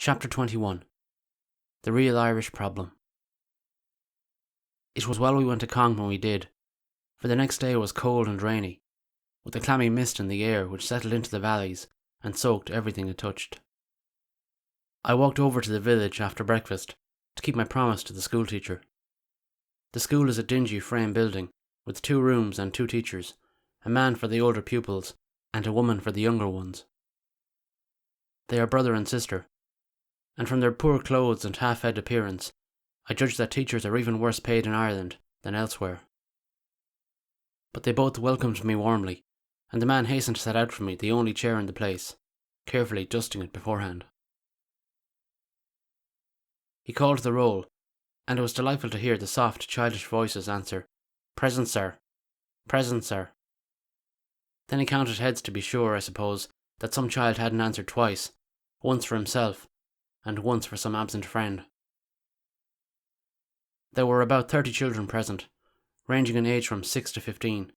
Chapter 21. The Real Irish Problem. It was well we went to Cong when we did, for the next day was cold and rainy, with a clammy mist in the air which settled into the valleys and soaked everything it touched. I walked over to the village after breakfast to keep my promise to the schoolteacher. The school is a dingy frame building with 2 rooms and 2 teachers, a man for the older pupils and a woman for the younger ones. They are brother and sister, and from their poor clothes and half-fed appearance, I judge that teachers are even worse paid in Ireland than elsewhere. But they both welcomed me warmly, and the man hastened to set out for me the only chair in the place, carefully dusting it beforehand. He called the roll, and it was delightful to hear the soft, childish voices answer, "Present, sir. Present, sir." Then he counted heads to be sure, I suppose, that some child hadn't answered twice, once for himself, and once for some absent friend. There were about 30 children present, ranging in age from 6 to 15.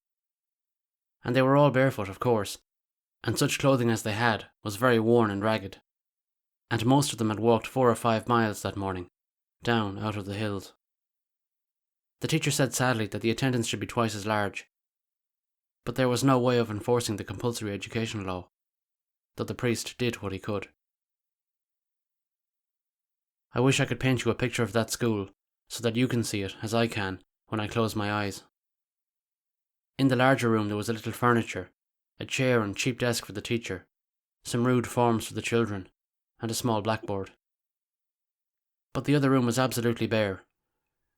And they were all barefoot, of course, and such clothing as they had was very worn and ragged, and most of them had walked 4 or 5 miles that morning, down out of the hills. The teacher said sadly that the attendance should be twice as large, but there was no way of enforcing the compulsory education law, though the priest did what he could. I wish I could paint you a picture of that school, so that you can see it, as I can, when I close my eyes. In the larger room there was a little furniture, a chair and cheap desk for the teacher, some rude forms for the children, and a small blackboard. But the other room was absolutely bare,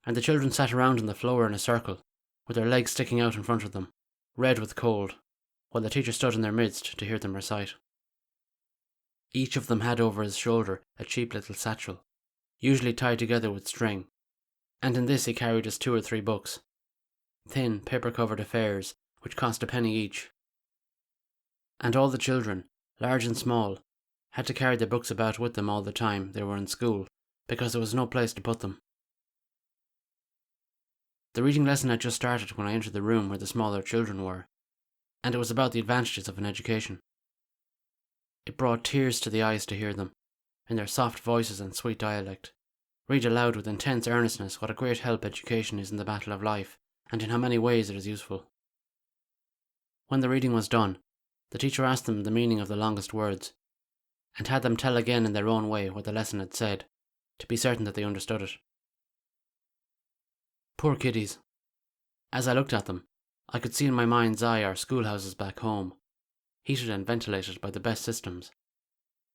and the children sat around on the floor in a circle, with their legs sticking out in front of them, red with cold, while the teacher stood in their midst to hear them recite. Each of them had over his shoulder a cheap little satchel, usually tied together with string, and in this he carried his 2 or 3 books, thin paper-covered affairs which cost a penny each. And all the children, large and small, had to carry their books about with them all the time they were in school, because there was no place to put them. The reading lesson had just started when I entered the room where the smaller children were, and it was about the advantages of an education. It brought tears to the eyes to hear them, in their soft voices and sweet dialect, read aloud with intense earnestness what a great help education is in the battle of life, and in how many ways it is useful. When the reading was done, the teacher asked them the meaning of the longest words, and had them tell again in their own way what the lesson had said, to be certain that they understood it. Poor kiddies. As I looked at them, I could see in my mind's eye our schoolhouses back home, heated and ventilated by the best systems.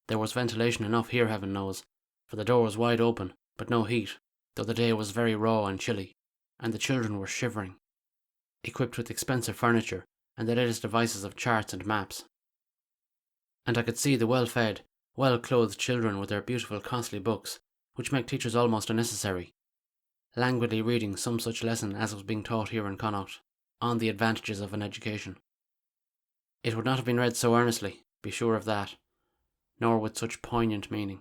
There was ventilation enough here, heaven knows, for the door was wide open, but no heat, though the day was very raw and chilly, and the children were shivering, equipped with expensive furniture and the latest devices of charts and maps. And I could see the well-fed, well-clothed children with their beautiful costly books, which make teachers almost unnecessary, languidly reading some such lesson as was being taught here in Connaught, on the advantages of an education. It would not have been read so earnestly, be sure of that, nor with such poignant meaning.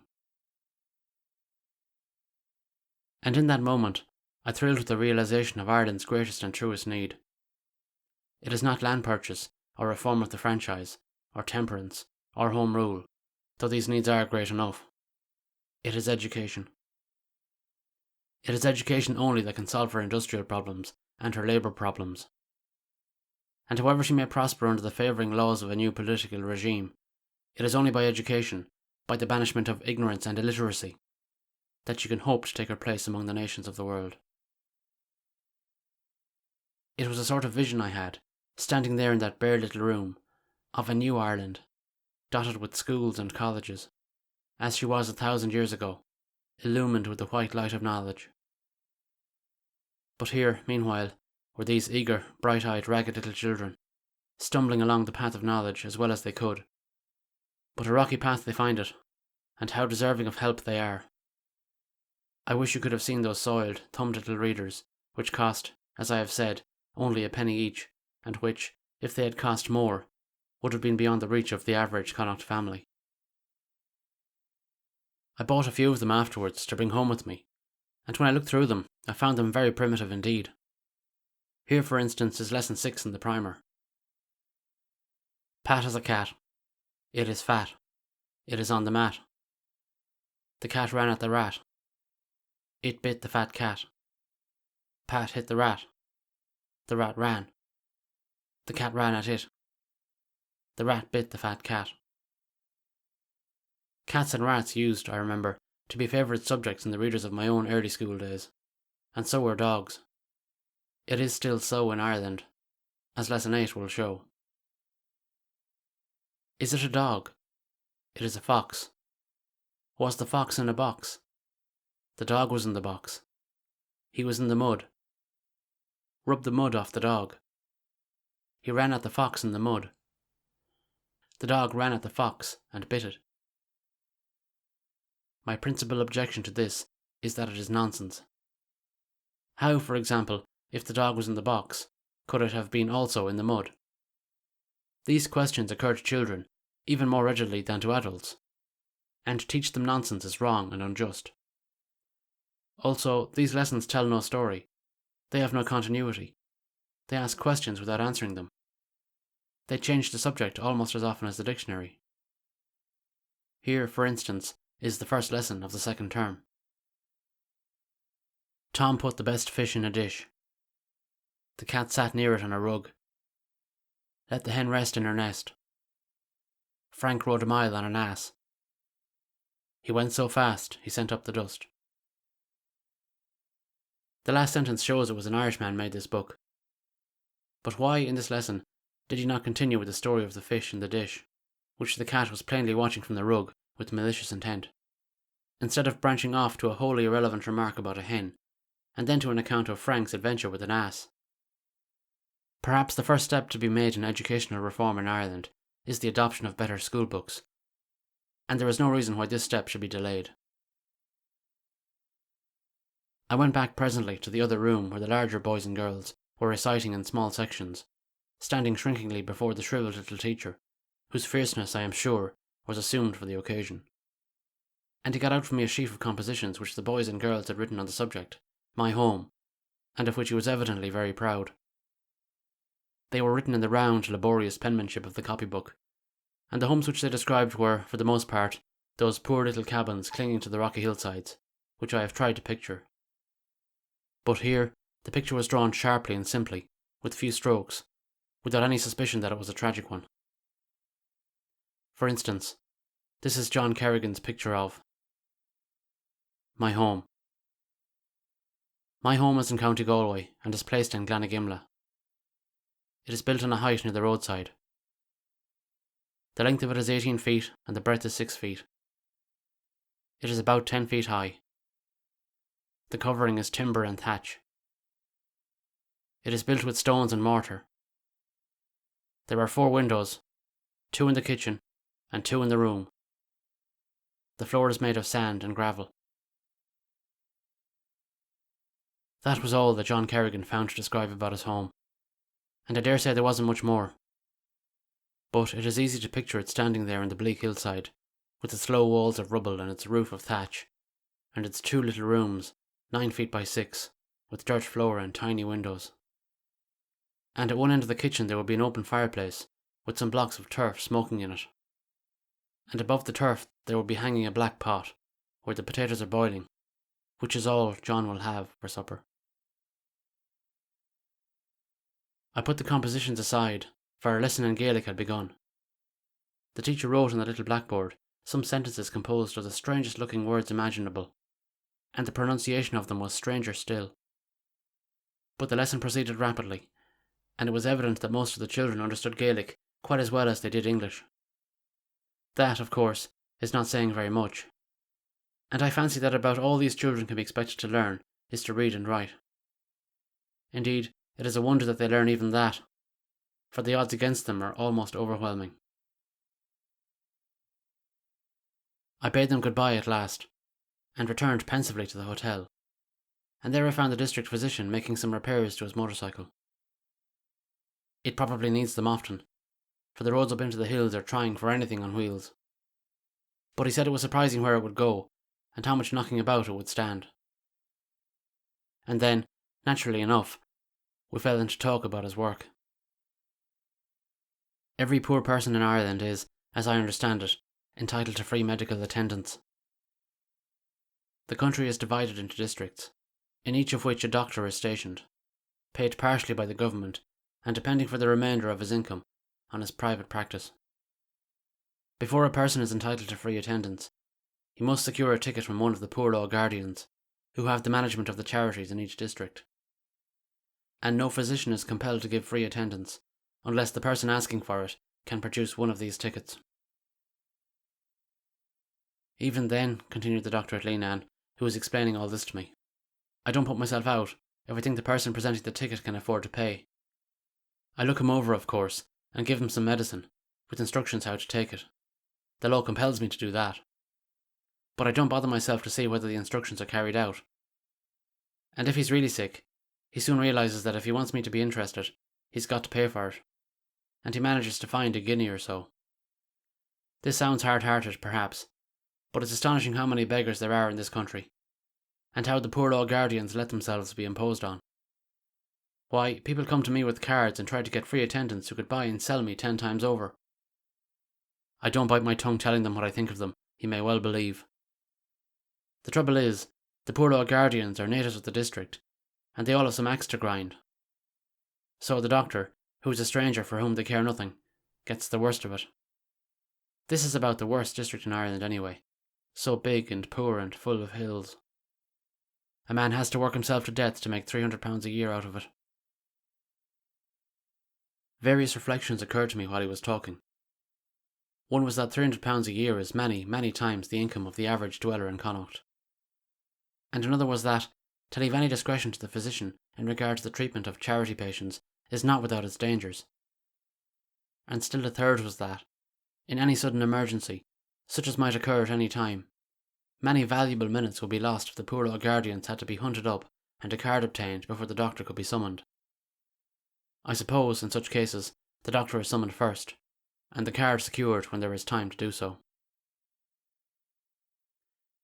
And in that moment, I thrilled with the realisation of Ireland's greatest and truest need. It is not land purchase, or reform of the franchise, or temperance, or home rule, though these needs are great enough. It is education. It is education only that can solve her industrial problems and her labour problems. And however she may prosper under the favouring laws of a new political regime, it is only by education, by the banishment of ignorance and illiteracy, that she can hope to take her place among the nations of the world. It was a sort of vision I had, standing there in that bare little room, of a new Ireland, dotted with schools and colleges, as she was 1,000 years ago, illumined with the white light of knowledge. But here, meanwhile, were these eager, bright-eyed, ragged little children, stumbling along the path of knowledge as well as they could. But a rocky path they find it, and how deserving of help they are. I wish you could have seen those soiled, thumbed little readers, which cost, as I have said, only a penny each, and which, if they had cost more, would have been beyond the reach of the average Connaught family. I bought a few of them afterwards to bring home with me, and when I looked through them, I found them very primitive indeed. Here, for instance, is lesson 6 in the primer. Pat as a cat. It is fat. It is on the mat. The cat ran at the rat. It bit the fat cat. Pat hit the rat. The rat ran. The cat ran at it. The rat bit the fat cat. Cats and rats used, I remember, to be favourite subjects in the readers of my own early school days. And so were dogs. It is still so in Ireland, as Lesson 8 will show. Is it a dog? It is a fox. Was the fox in a box? The dog was in the box. He was in the mud. Rub the mud off the dog. He ran at the fox in the mud. The dog ran at the fox and bit it. My principal objection to this is that it is nonsense. How, for example, if the dog was in the box, could it have been also in the mud? These questions occur to children even more readily than to adults, and to teach them nonsense is wrong and unjust. Also, these lessons tell no story. They have no continuity. They ask questions without answering them. They change the subject almost as often as the dictionary. Here, for instance, is the first lesson of the second term. Tom put the best fish in a dish. The cat sat near it on a rug. Let the hen rest in her nest. Frank rode a mile on an ass. He went so fast, he sent up the dust. The last sentence shows it was an Irishman made this book. But why, in this lesson, did he not continue with the story of the fish in the dish, which the cat was plainly watching from the rug with malicious intent, instead of branching off to a wholly irrelevant remark about a hen, and then to an account of Frank's adventure with an ass? Perhaps the first step to be made in educational reform in Ireland is the adoption of better school books, and there is no reason why this step should be delayed. I went back presently to the other room where the larger boys and girls were reciting in small sections, standing shrinkingly before the shrivelled little teacher, whose fierceness, I am sure, was assumed for the occasion. And he got out for me a sheaf of compositions which the boys and girls had written on the subject, my home, and of which he was evidently very proud. They were written in the round, laborious penmanship of the copybook, and the homes which they described were, for the most part, those poor little cabins clinging to the rocky hillsides, which I have tried to picture. But here, the picture was drawn sharply and simply, with few strokes, without any suspicion that it was a tragic one. For instance, this is John Kerrigan's picture of my home. My home is in County Galway and is placed in Glannagimla. It is built on a height near the roadside. The length of it is 18 feet and the breadth is 6 feet. It is about 10 feet high. The covering is timber and thatch. It is built with stones and mortar. There are 4 windows, 2 in the kitchen and 2 in the room. The floor is made of sand and gravel. That was all that John Kerrigan found to describe about his home, and I dare say there wasn't much more. But it is easy to picture it standing there in the bleak hillside, with its low walls of rubble and its roof of thatch, and its 2 little rooms, 9 feet by 6, with dirt floor and tiny windows. And at one end of the kitchen there would be an open fireplace, with some blocks of turf smoking in it. And above the turf there would be hanging a black pot, where the potatoes are boiling, which is all John will have for supper. I put the compositions aside, for our lesson in Gaelic had begun. The teacher wrote on the little blackboard some sentences composed of the strangest looking words imaginable, and the pronunciation of them was stranger still. But the lesson proceeded rapidly, and it was evident that most of the children understood Gaelic quite as well as they did English. That, of course, is not saying very much, and I fancy that about all these children can be expected to learn is to read and write. Indeed, it is a wonder that they learn even that, for the odds against them are almost overwhelming. I bade them goodbye at last, and returned pensively to the hotel, and there I found the district physician making some repairs to his motorcycle. It probably needs them often, for the roads up into the hills are trying for anything on wheels. But he said it was surprising where it would go, and how much knocking about it would stand. And then, naturally enough, we fell into talk about his work. Every poor person in Ireland is, as I understand it, entitled to free medical attendance. The country is divided into districts, in each of which a doctor is stationed, paid partially by the government, and depending for the remainder of his income on his private practice. Before a person is entitled to free attendance, he must secure a ticket from one of the poor law guardians, who have the management of the charities in each district. And no physician is compelled to give free attendance, unless the person asking for it can produce one of these tickets. Even then, continued the doctor at Leenan, who was explaining all this to me, I don't put myself out if I think the person presenting the ticket can afford to pay. I look him over, of course, and give him some medicine, with instructions how to take it. The law compels me to do that. But I don't bother myself to see whether the instructions are carried out. And if he's really sick, he soon realises that if he wants me to be interested, he's got to pay for it. And he manages to find a guinea or so. This sounds hard-hearted, perhaps, but it's astonishing how many beggars there are in this country, and how the poor law guardians let themselves be imposed on. Why, people come to me with cards and try to get free attendance who could buy and sell me 10 times over. I don't bite my tongue telling them what I think of them, he may well believe. The trouble is, the poor law guardians are natives of the district, and they all have some axe to grind. So the doctor, who is a stranger for whom they care nothing, gets the worst of it. This is about the worst district in Ireland anyway, so big and poor and full of hills. A man has to work himself to death to make £300 a year out of it. Various reflections occurred to me while he was talking. One was that £300 a year is many, many times the income of the average dweller in Connaught. And another was that, to leave any discretion to the physician in regard to the treatment of charity patients is not without its dangers. And still a third was that, in any sudden emergency, such as might occur at any time, many valuable minutes would be lost if the poor law guardians had to be hunted up and a card obtained before the doctor could be summoned. I suppose, in such cases, the doctor is summoned first, and the card secured when there is time to do so.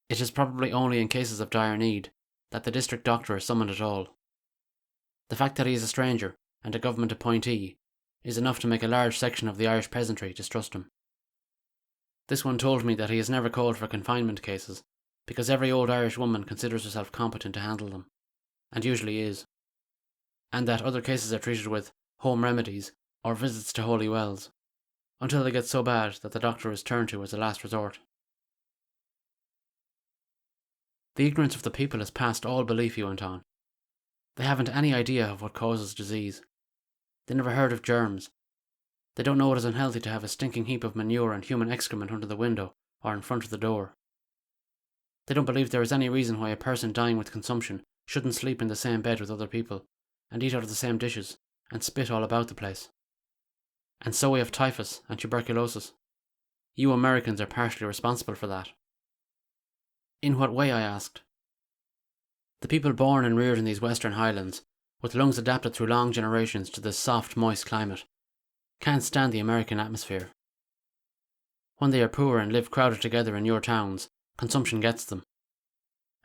It is probably only in cases of dire need that the district doctor is summoned at all. The fact that he is a stranger and a government appointee is enough to make a large section of the Irish peasantry distrust him. This one told me that he has never called for confinement cases, because every old Irish woman considers herself competent to handle them, and usually is, and that other cases are treated with home remedies or visits to holy wells, until they get so bad that the doctor is turned to as a last resort. The ignorance of the people is past all belief, he went on. They haven't any idea of what causes disease. They never heard of germs. They don't know it is unhealthy to have a stinking heap of manure and human excrement under the window or in front of the door. They don't believe there is any reason why a person dying with consumption shouldn't sleep in the same bed with other people, and eat out of the same dishes, and spit all about the place. And so we have typhus and tuberculosis. You Americans are partially responsible for that. In what way, I asked. The people born and reared in these Western Highlands, with lungs adapted through long generations to this soft, moist climate, can't stand the American atmosphere. When they are poor and live crowded together in your towns, consumption gets them.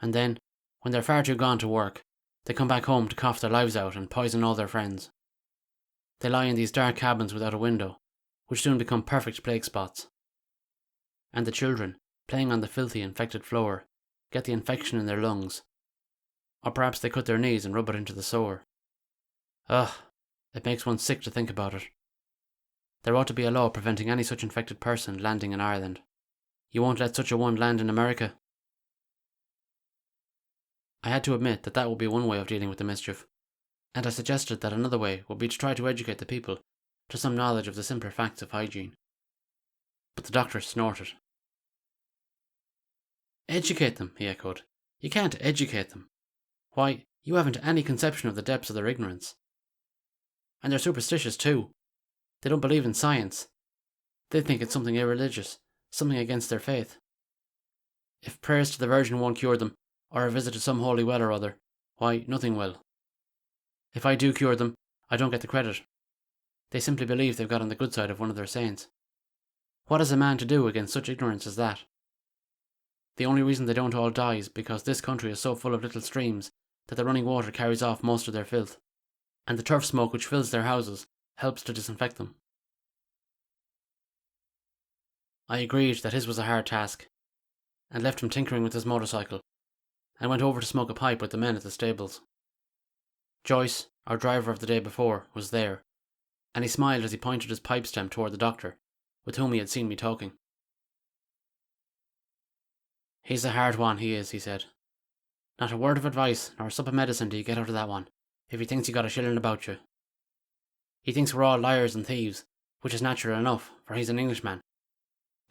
And then, when they're far too gone to work, they come back home to cough their lives out and poison all their friends. They lie in these dark cabins without a window, which soon become perfect plague spots. And the children, playing on the filthy, infected floor, get the infection in their lungs. Or perhaps they cut their knees and rub it into the sore. Ugh, it makes one sick to think about it. There ought to be a law preventing any such infected person landing in Ireland. You won't let such a one land in America? I had to admit that would be one way of dealing with the mischief, and I suggested that another way would be to try to educate the people to some knowledge of the simpler facts of hygiene. But the doctor snorted. Educate them, he echoed. You can't educate them. Why, you haven't any conception of the depths of their ignorance. And they're superstitious too. They don't believe in science. They think it's something irreligious, something against their faith. If prayers to the Virgin won't cure them, or a visit to some holy well or other, why, nothing will. If I do cure them, I don't get the credit. They simply believe they've got on the good side of one of their saints. What is a man to do against such ignorance as that? The only reason they don't all die is because this country is so full of little streams that the running water carries off most of their filth, and the turf smoke which fills their houses helps to disinfect them. I agreed that his was a hard task, and left him tinkering with his motorcycle, and went over to smoke a pipe with the men at the stables. Joyce, our driver of the day before, was there, and he smiled as he pointed his pipe stem toward the doctor, with whom he had seen me talking. "He's a hard one, he is," he said. "Not a word of advice nor a sup of medicine do you get out of that one, if he thinks you got a shilling about you. He thinks we're all liars and thieves, which is natural enough, for he's an Englishman,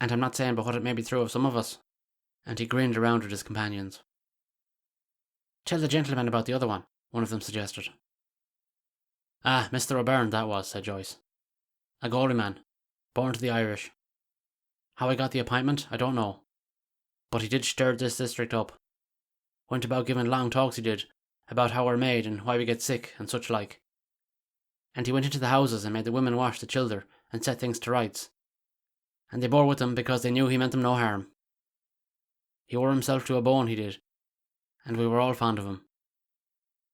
and I'm not saying but what it may be true of some of us," and he grinned around at his companions. "Tell the gentleman about the other one of them suggested. "Ah, Mr. O'Byrne, that was," said Joyce. "A Galway man, born to the Irish. How I got the appointment, I don't know. But he did stir this district up. Went about giving long talks, he did, about how we're made and why we get sick and such like. And he went into the houses and made the women wash the childer and set things to rights. And they bore with him because they knew he meant them no harm. He wore himself to a bone, he did, and we were all fond of him.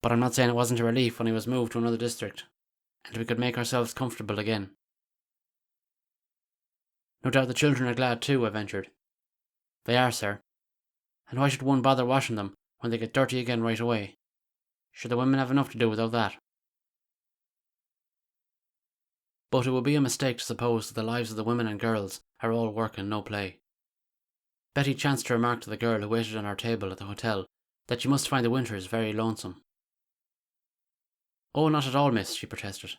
But I'm not saying it wasn't a relief when he was moved to another district, and we could make ourselves comfortable again." "No doubt the children are glad too," I ventured. "They are, sir. And why should one bother washing them when they get dirty again right away? Sure, the women have enough to do without that." But it would be a mistake to suppose that the lives of the women and girls are all work and no play. Betty chanced to remark to the girl who waited on our table at the hotel that she must find the winters very lonesome. "Oh, not at all, miss," she protested.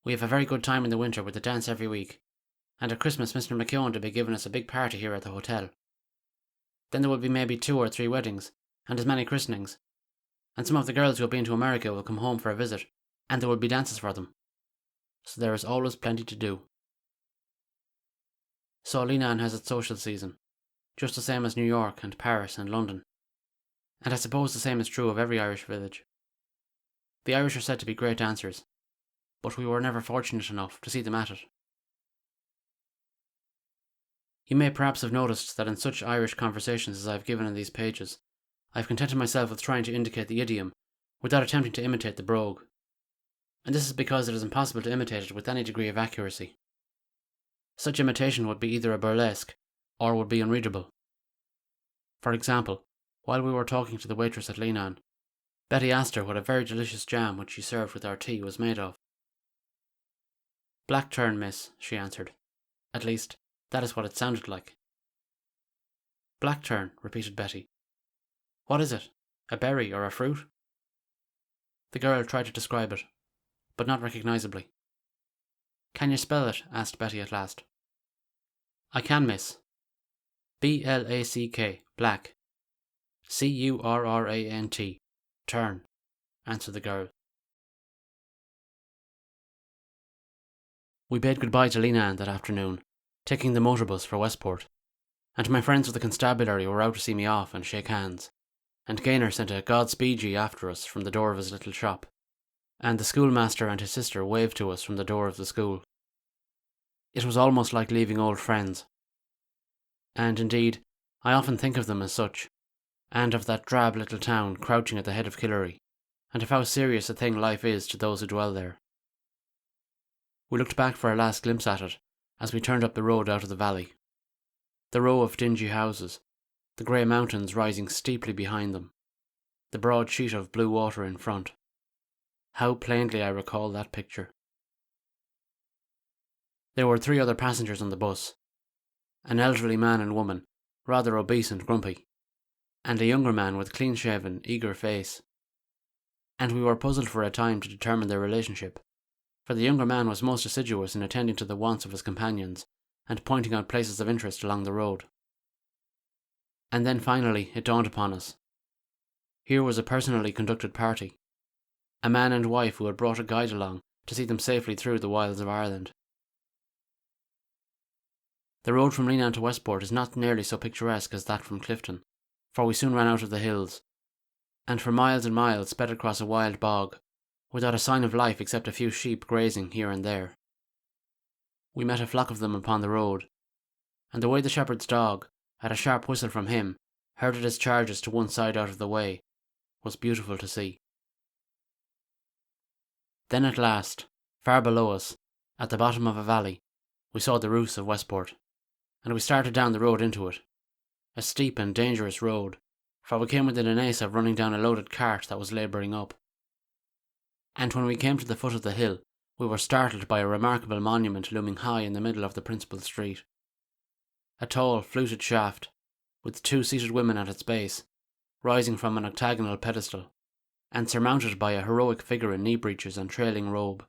"We have a very good time in the winter with the dance every week, and at Christmas Mr. McKeown will be giving us a big party here at the hotel. Then there will be maybe 2 or 3 weddings, and as many christenings, and some of the girls who have been to America will come home for a visit, and there will be dances for them. So there is always plenty to do." So Leenane has its social season, just the same as New York and Paris and London, and I suppose the same is true of every Irish village. The Irish are said to be great dancers, but we were never fortunate enough to see them at it. You may perhaps have noticed that in such Irish conversations as I have given in these pages, I have contented myself with trying to indicate the idiom, without attempting to imitate the brogue. And this is because it is impossible to imitate it with any degree of accuracy. Such imitation would be either a burlesque, or would be unreadable. For example, while we were talking to the waitress at Leenane, Betty asked her what a very delicious jam which she served with our tea was made of. "Blackturn, miss," she answered. At least, that is what it sounded like. "Blackturn," repeated Betty. "What is it? A berry or a fruit?" The girl tried to describe it, but not recognisably. "Can you spell it?" asked Betty at last. "I can, miss. B-L-A-C-K, black. C-U-R-R-A-N-T, turn," answered the girl. We bade goodbye to Leenane that afternoon, taking the motor bus for Westport, and my friends of the constabulary were out to see me off and shake hands, and Gaynor sent a Godspeed ye after us from the door of his little shop, and the schoolmaster and his sister waved to us from the door of the school. It was almost like leaving old friends, and indeed I often think of them as such, and of that drab little town crouching at the head of Killary, and of how serious a thing life is to those who dwell there. We looked back for a last glimpse at it as we turned up the road out of the valley. The row of dingy houses, the grey mountains rising steeply behind them, the broad sheet of blue water in front. How plainly I recall that picture. There were 3 other passengers on the bus, an elderly man and woman, rather obese and grumpy, and a younger man with a clean-shaven, eager face. And we were puzzled for a time to determine their relationship, for the younger man was most assiduous in attending to the wants of his companions and pointing out places of interest along the road. And then finally it dawned upon us. Here was a personally conducted party, a man and wife who had brought a guide along to see them safely through the wilds of Ireland. The road from Leenane to Westport is not nearly so picturesque as that from Clifton, for we soon ran out of the hills, and for miles and miles sped across a wild bog, without a sign of life except a few sheep grazing here and there. We met a flock of them upon the road, and the way the shepherd's dog, at a sharp whistle from him, herded his charges to one side out of the way, was beautiful to see. Then at last, far below us, at the bottom of a valley, we saw the roofs of Westport, and we started down the road into it, a steep and dangerous road, for we came within an ace of running down a loaded cart that was labouring up. And when we came to the foot of the hill, we were startled by a remarkable monument looming high in the middle of the principal street. A tall, fluted shaft, with 2 seated women at its base, rising from an octagonal pedestal, and surmounted by a heroic figure in knee breeches and trailing robe.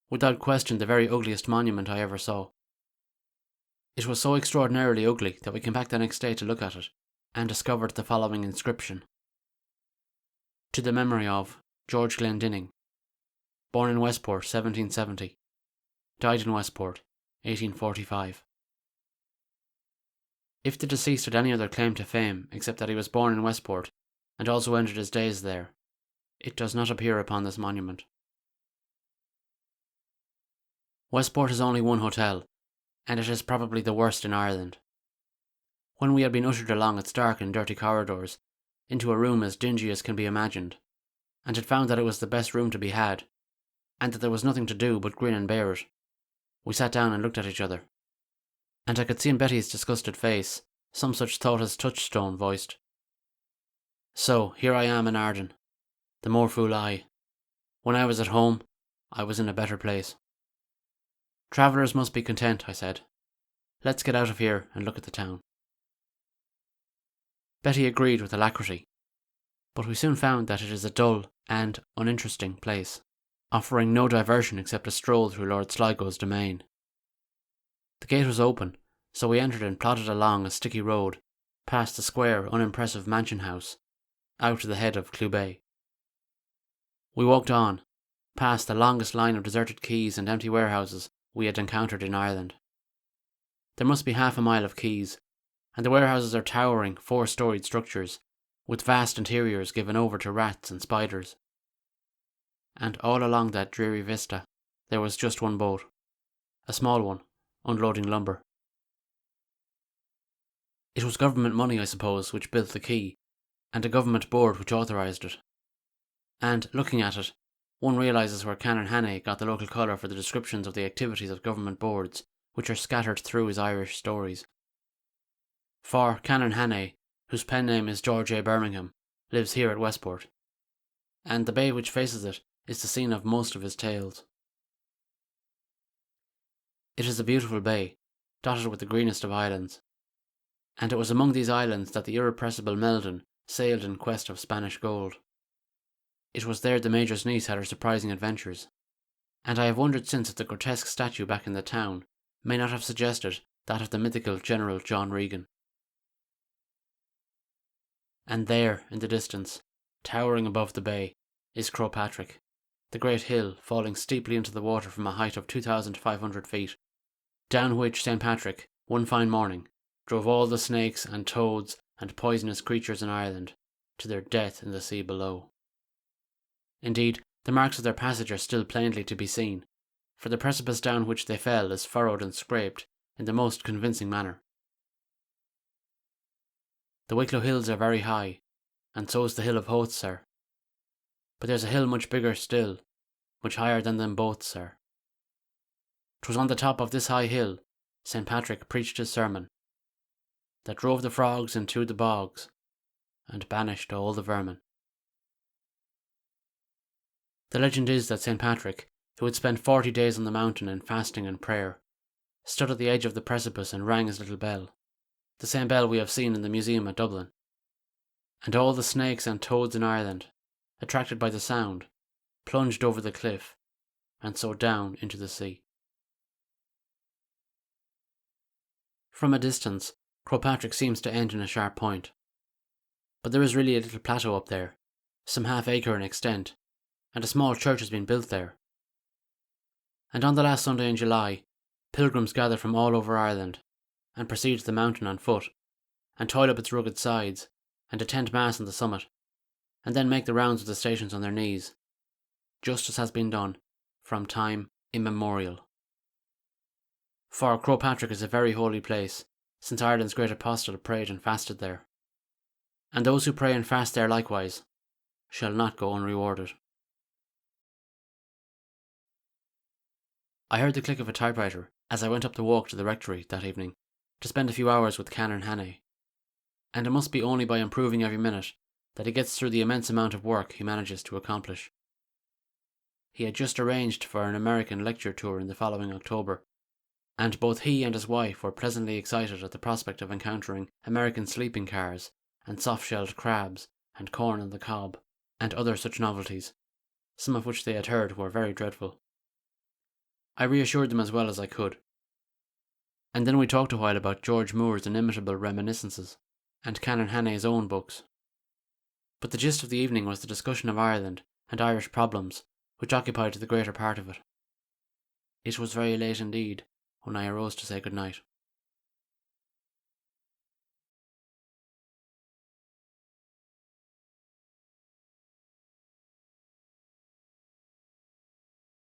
Without question the very ugliest monument I ever saw. It was so extraordinarily ugly that we came back the next day to look at it, and discovered the following inscription. To the memory of George Glendinning, born in Westport 1770, died in Westport 1845. If the deceased had any other claim to fame except that he was born in Westport and also ended his days there, it does not appear upon this monument. Westport has only one hotel, and it is probably the worst in Ireland. When we had been ushered along its dark and dirty corridors, into a room as dingy as can be imagined, and had found that it was the best room to be had, and that there was nothing to do but grin and bear it, we sat down and looked at each other. And I could see in Betty's disgusted face some such thought as Touchstone voiced. So, here I am in Arden. The more fool I. When I was at home, I was in a better place. Travellers must be content, I said. Let's get out of here and look at the town. Betty agreed with alacrity, but we soon found that it is a dull and uninteresting place, offering no diversion except a stroll through Lord Sligo's domain. The gate was open, so we entered and plodded along a sticky road, past the square, unimpressive mansion house, out to the head of Clubay. We walked on, past the longest line of deserted quays and empty warehouses we had encountered in Ireland. There must be half a mile of quays, and the warehouses are towering 4-storied structures, with vast interiors given over to rats and spiders. And all along that dreary vista there was just one boat, a small one, unloading lumber. It was government money, I suppose, which built the quay, and a government board which authorised it. And, looking at it, one realises where Canon Hannay got the local colour for the descriptions of the activities of government boards, which are scattered through his Irish stories. For Canon Hannay, whose pen name is George A. Birmingham, lives here at Westport, and the bay which faces it is the scene of most of his tales. It is a beautiful bay, dotted with the greenest of islands, and it was among these islands that the irrepressible Meldon sailed in quest of Spanish gold. It was there the Major's niece had her surprising adventures, and I have wondered since if the grotesque statue back in the town may not have suggested that of the mythical General John Regan. And there, in the distance, towering above the bay, is Crowpatrick, the great hill falling steeply into the water from a height of 2,500 feet, down which St. Patrick, one fine morning, drove all the snakes and toads and poisonous creatures in Ireland to their death in the sea below. Indeed, the marks of their passage are still plainly to be seen, for the precipice down which they fell is furrowed and scraped in the most convincing manner. The Wicklow hills are very high, and so is the hill of Howth, sir. But there's a hill much bigger still, much higher than them both, sir. 'Twas on the top of this high hill St. Patrick preached his sermon, that drove the frogs into the bogs, and banished all the vermin. The legend is that St. Patrick, who had spent 40 days on the mountain in fasting and prayer, stood at the edge of the precipice and rang his little bell, the same bell we have seen in the museum at Dublin, and all the snakes and toads in Ireland, attracted by the sound, plunged over the cliff, and so down into the sea. From a distance, Crowpatrick seems to end in a sharp point, but there is really a little plateau up there, some half-acre in extent, and a small church has been built there. And on the last Sunday in July, pilgrims gather from all over Ireland, and proceed to the mountain on foot, and toil up its rugged sides, and attend mass on the summit, and then make the rounds of the stations on their knees, just as has been done from time immemorial. For Crowpatrick is a very holy place, since Ireland's great apostle prayed and fasted there, and those who pray and fast there likewise shall not go unrewarded. I heard the click of a typewriter as I went up the walk to the rectory that evening to spend a few hours with Canon Hannay, and it must be only by improving every minute that he gets through the immense amount of work he manages to accomplish. He had just arranged for an American lecture tour in the following October, and both he and his wife were pleasantly excited at the prospect of encountering American sleeping cars and soft-shelled crabs and corn on the cob and other such novelties, some of which they had heard were very dreadful. I reassured them as well as I could, and then we talked a while about George Moore's inimitable reminiscences and Canon Hannay's own books. But the gist of the evening was the discussion of Ireland and Irish problems, which occupied the greater part of it. It was very late indeed when I arose to say good night.